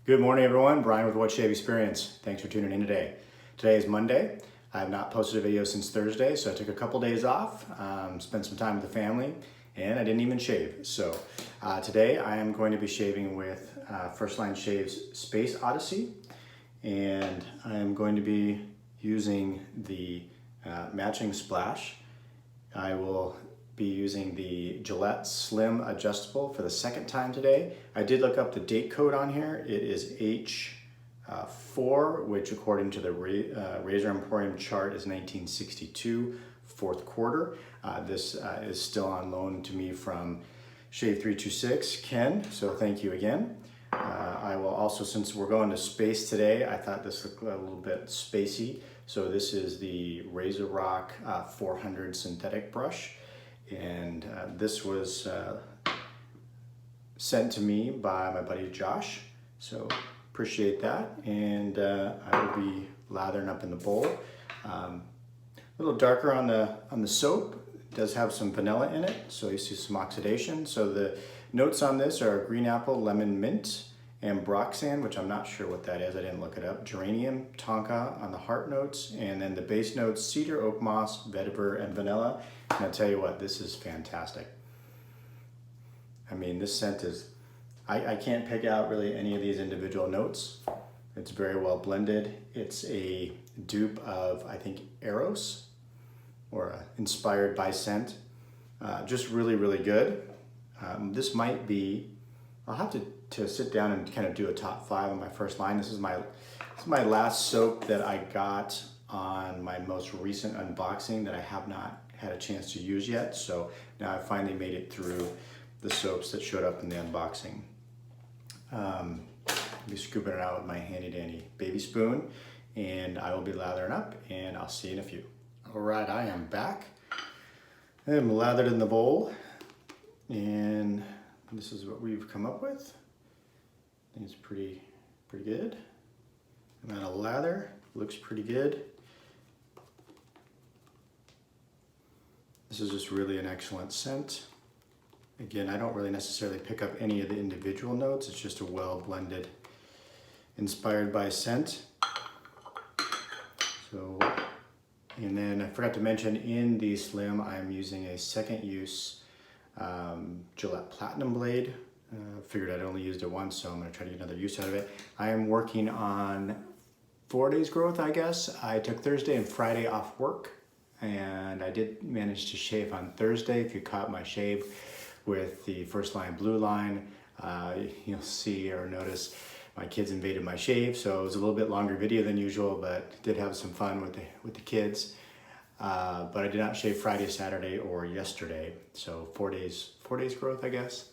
Good morning, everyone. Brian with What Shave Experience. Thanks for tuning in today. Today is Monday. I have not posted a video since Thursday, so I took a couple days off, spent some time with the family, and I didn't even shave. So today I am going to be shaving with First Line Shave's Space Odyssey, and I am going to be using the matching splash. I will be using the Gillette Slim Adjustable for the second time today. I did look up the date code on here. It is H4, which according to the Razor Emporium chart is 1962, fourth quarter. This is still on loan to me from Shave 326, Ken, so thank you again. I will also, since we're going to space today, I thought this looked a little bit spacey. So this is the RazoRock 400 synthetic brush. And this was sent to me by my buddy Josh, so appreciate that. And I will be lathering up in the bowl. A little darker on the soap. It does have some vanilla in it, so you see some oxidation. So the notes on this are green apple, lemon, mint, and Broxan, which I'm not sure what that is. I didn't look it up. Geranium, tonka on the heart notes, and then the base notes: cedar, oak moss, vetiver, and vanilla. And I'll tell you what, this is fantastic. I mean, this scent is, I can't pick out really any of these individual notes. It's very well blended. It's a dupe of, I think, Eros, or inspired by scent. Just really, really good. This might be, I'll have to sit down and kind of do a top 5 on my first line. This is my last soap that I got on my most recent unboxing that I have not had a chance to use yet. So now I finally made it through the soaps that showed up in the unboxing. I'll be scooping it out with my handy dandy baby spoon, and I will be lathering up, and I'll see you in a few. All right, I am back. I'm lathered in the bowl, and this is what we've come up with. I think it's pretty good. Amount of lather, looks pretty good. This is just really an excellent scent. Again, I don't really necessarily pick up any of the individual notes. It's just a well blended, inspired by scent. So, and then I forgot to mention, in the Slim, I'm using a second use Gillette Platinum blade. Figured I'd only used it once, so I'm gonna try to get another use out of it. I am working on 4 days growth, I guess. I took Thursday and Friday off work, and I did manage to shave on Thursday. If you caught my shave with the First Line Blue Line, you'll see or notice my kids invaded my shave, so it was a little bit longer video than usual, but did have some fun with the kids. But I did not shave Friday, Saturday, or yesterday, so 4 days growth, I guess.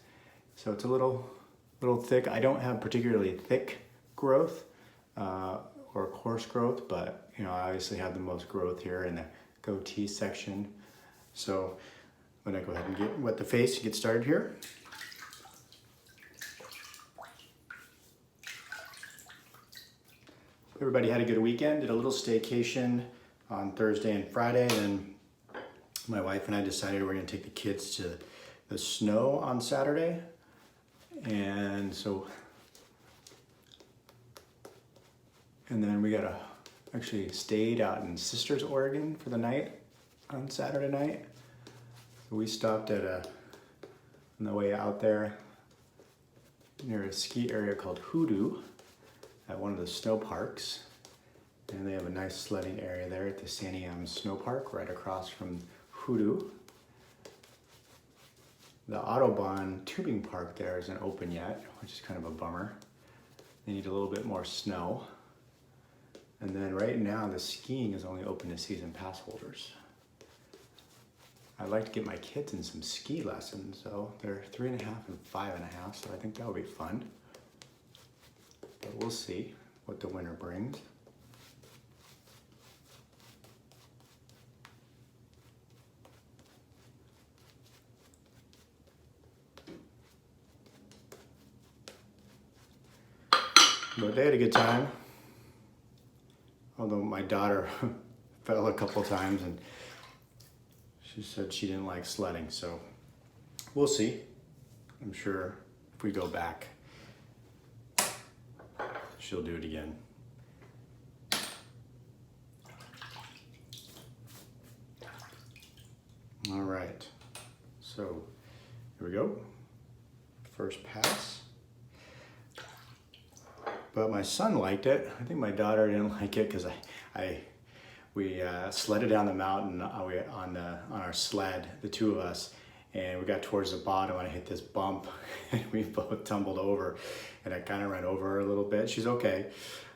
So it's a little thick. I don't have particularly thick growth or coarse growth, but I obviously have the most growth here in the goatee section. So I'm gonna go ahead and wet the face and get started here. Everybody had a good weekend. Did a little staycation on Thursday and Friday, and my wife and I decided we're gonna take the kids to the snow on Saturday. And then we actually stayed out in Sisters, Oregon for the night on Saturday night. So we stopped on the way out there near a ski area called Hoodoo at one of the snow parks. And they have a nice sledding area there at the Santiam Snow Park right across from Hoodoo. The Autobahn tubing park there isn't open yet, which is kind of a bummer. They need a little bit more snow. And then right now the skiing is only open to season pass holders. I'd like to get my kids in some ski lessons, so they're 3.5 and 5.5, so I think that'll be fun. But we'll see what the winter brings. But they had a good time. Although my daughter fell a couple times and she said she didn't like sledding, so we'll see. I'm sure if we go back. she'll do it again. All right, so here we go. First pass. But my son liked it. I think my daughter didn't like it because we sledded down the mountain on our sled, the two of us, and we got towards the bottom and I hit this bump and we both tumbled over, and I kind of ran over her a little bit. She's okay,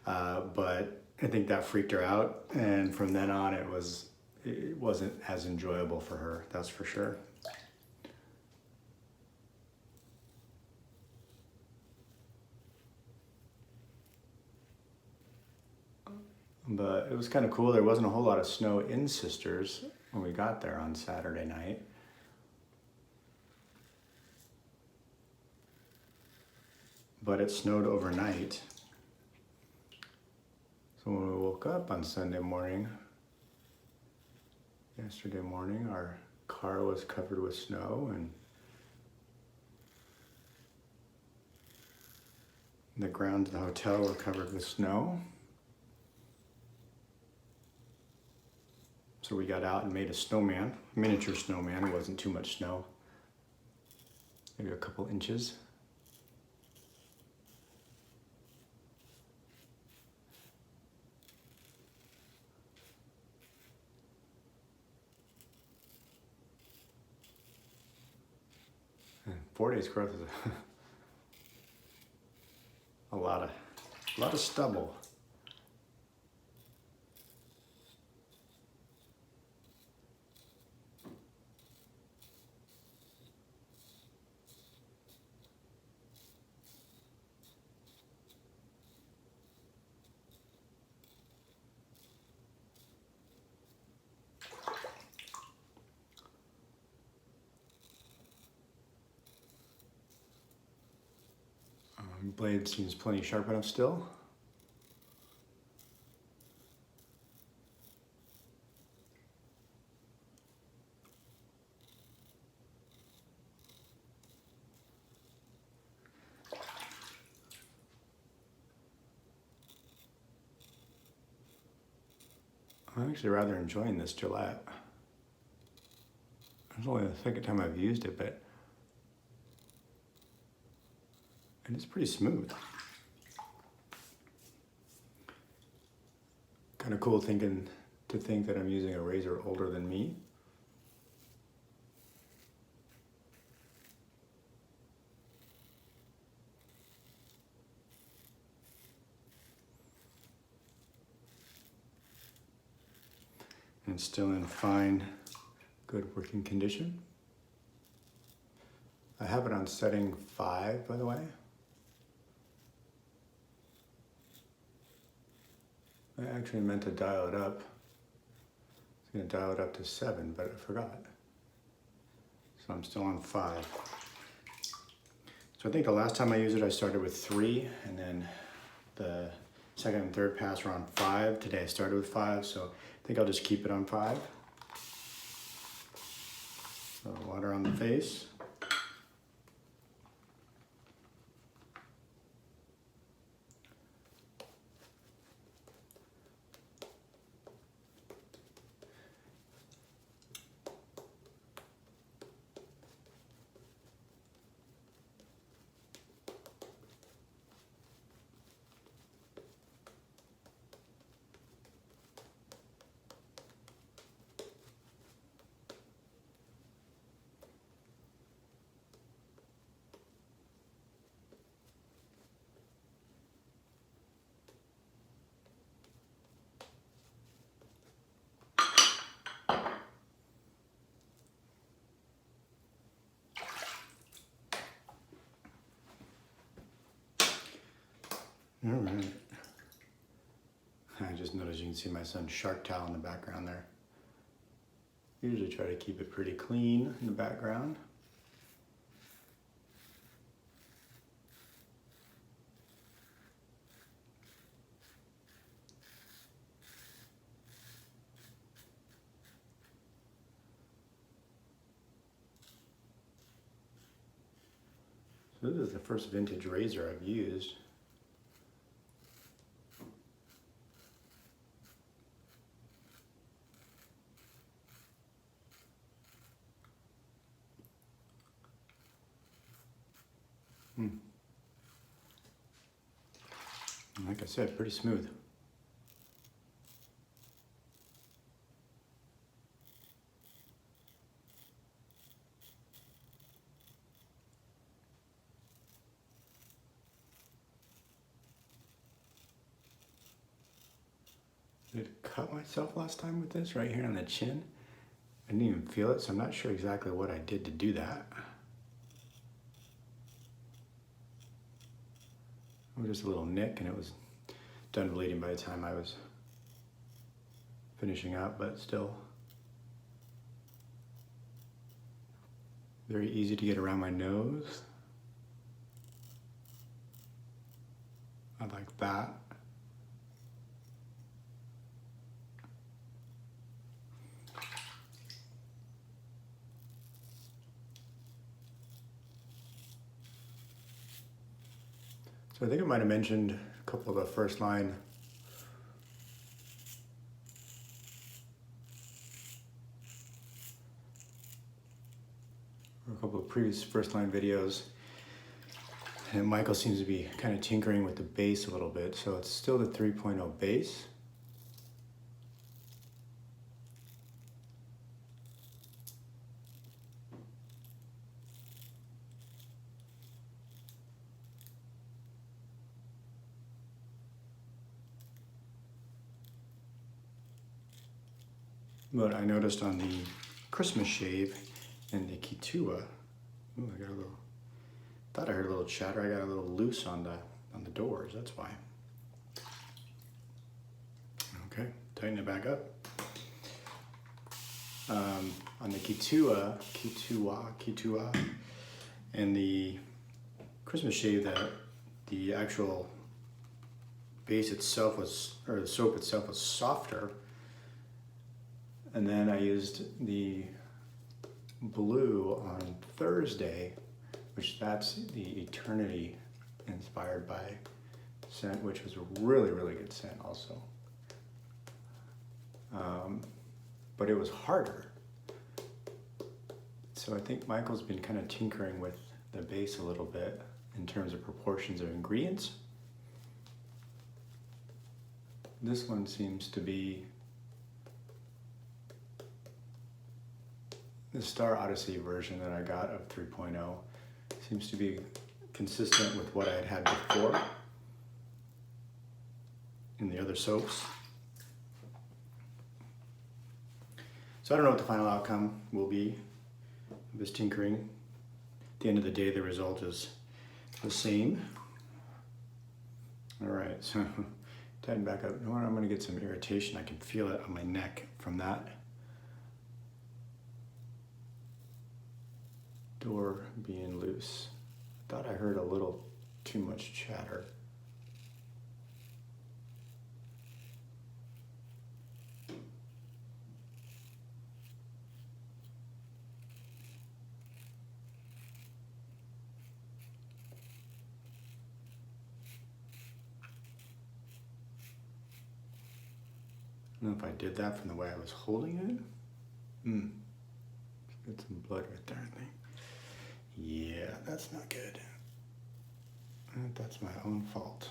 but I think that freaked her out, and from then on it wasn't as enjoyable for her, that's for sure. But it was kind of cool. There wasn't a whole lot of snow in Sisters when we got there on Saturday night. But it snowed overnight. So when we woke up on Sunday morning, yesterday morning, our car was covered with snow and the grounds of the hotel were covered with snow. So we got out and made a snowman, miniature snowman. It wasn't too much snow, maybe a couple inches. And 4 days growth is a lot of stubble. Blade seems plenty sharp enough still. I'm actually rather enjoying this Gillette. It's only the second time I've used it, but and it's pretty smooth. Kind of cool to think that I'm using a razor older than me. And it's still in fine, good working condition. I have it on setting 5, by the way. I actually meant to dial it up. I was going to dial it up to 7, but I forgot. So I'm still on 5. So I think the last time I used it, I started with 3, and then the second and third pass were on 5. Today I started with 5, so I think I'll just keep it on 5. So water on the face. All right. I just noticed you can see my son's shark towel in the background there. Usually try to keep it pretty clean in the background. So this is the first vintage razor I've used. Like I said, pretty smooth. Did I cut myself last time with this right here on the chin? I didn't even feel it, so I'm not sure exactly what I did to do that. It was just a little nick and it was done bleeding by the time I was finishing up, but still very easy to get around my nose. I like that. So I think I might have mentioned a couple of the first line or a couple of previous first line videos. And Michael seems to be kind of tinkering with the bass a little bit. So it's still the 3.0 bass. But I noticed on the Christmas shave and the Kitua, ooh, I got a little, thought I heard a little chatter. I got a little loose on the doors, that's why. Okay, tighten it back up. On the Kitua, and the Christmas shave, the actual base itself was, or the soap itself was softer. And then I used the blue on Thursday, which that's the Eternity inspired by scent, which was a really, really good scent also. But it was harder. So I think Michael's been kind of tinkering with the base a little bit in terms of proportions of ingredients. This one seems to be the Star Odyssey version that I got of 3.0. Seems to be consistent with what I had had before in the other soaps. So I don't know what the final outcome will be of this tinkering. At the end of the day, the result is the same. All right, so tighten back up. You know what? I'm gonna get some irritation. I can feel it on my neck from that door being loose. I thought I heard a little too much chatter. I don't know if I did that from the way I was holding it. Get some blood right there, I think. Yeah, that's not good. That's my own fault.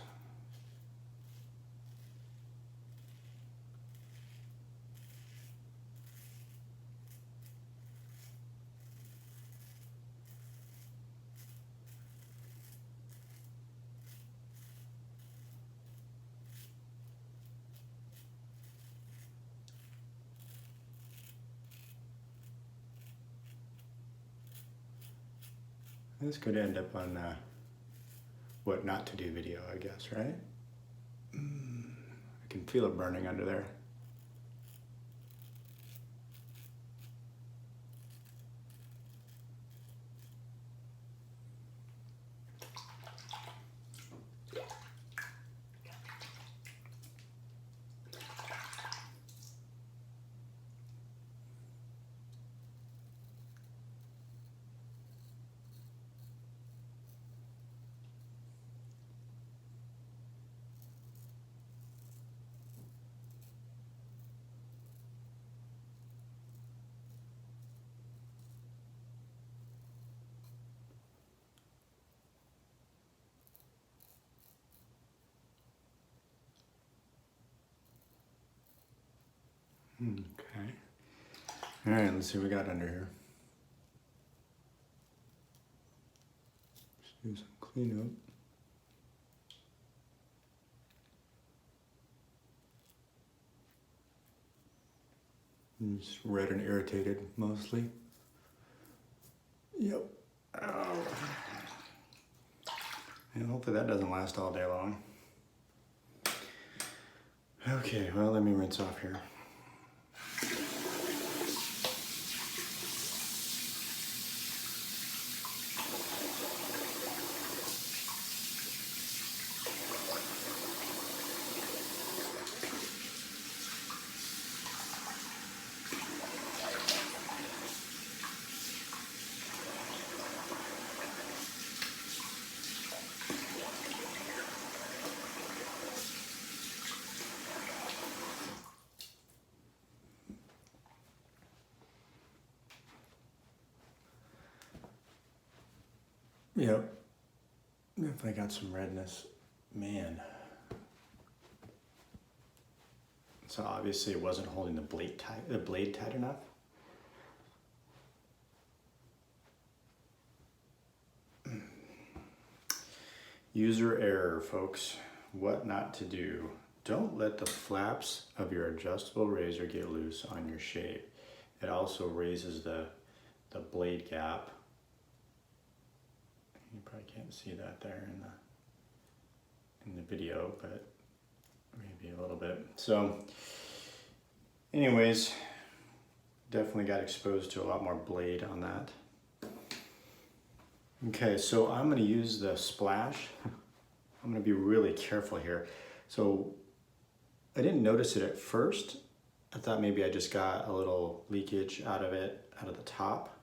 This could end up on what not to do video, I guess, right? I can feel it burning under there. Okay. All right, let's see what we got under here. Let's do some cleanup. Just red and irritated mostly. Yep. Oh. And hopefully that doesn't last all day long. Okay, well, let me rinse off here. Yep, definitely got some redness, man. So obviously it wasn't holding the blade tight enough. User error, folks. What not to do. Don't let the flaps of your adjustable razor get loose on your shave. It also raises the blade gap. You probably can't see that there in the video, but maybe a little bit. So anyways, definitely got exposed to a lot more blade on that. Okay, so I'm gonna use the splash. I'm gonna be really careful here. So I didn't notice it at first. I thought maybe I just got a little leakage out of the top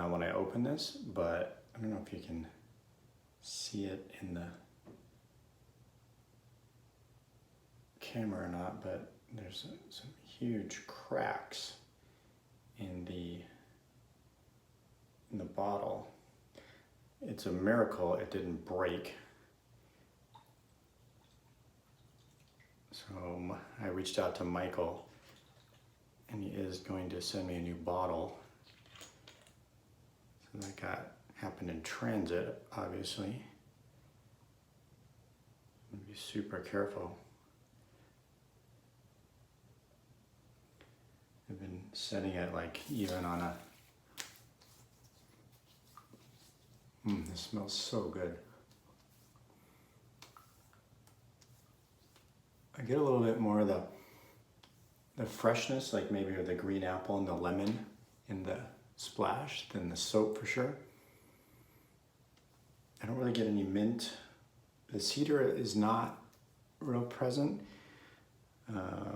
when I opened this, but I don't know if you can see it in the camera or not, but there's some huge cracks in the bottle. It's a miracle it didn't break. So I reached out to Michael, and he is going to send me a new bottle. So that happened in transit, obviously. Be super careful. I've been setting it like even on a... this smells so good. I get a little bit more of the freshness, like maybe with the green apple and the lemon in the splash than the soap for sure. I don't really get any mint. The cedar is not real present.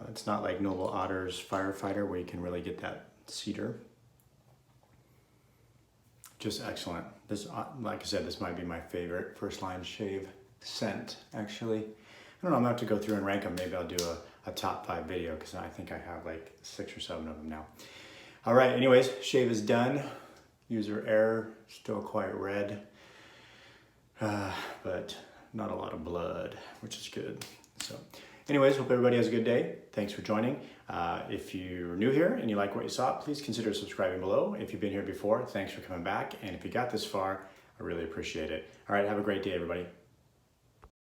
It's not like Noble Otter's Firefighter where you can really get that cedar. Just excellent. This, like I said, this might be my favorite First Line shave scent, actually. I don't know, I'm gonna have to go through and rank them. Maybe I'll do a top 5 video because I think I have like 6 or 7 of them now. All right, anyways, shave is done. User error, still quite red, but not a lot of blood, which is good. So anyways, hope everybody has a good day. Thanks for joining. If you're new here and you like what you saw, please consider subscribing below. If you've been here before, thanks for coming back. And if you got this far, I really appreciate it. All right, have a great day, everybody.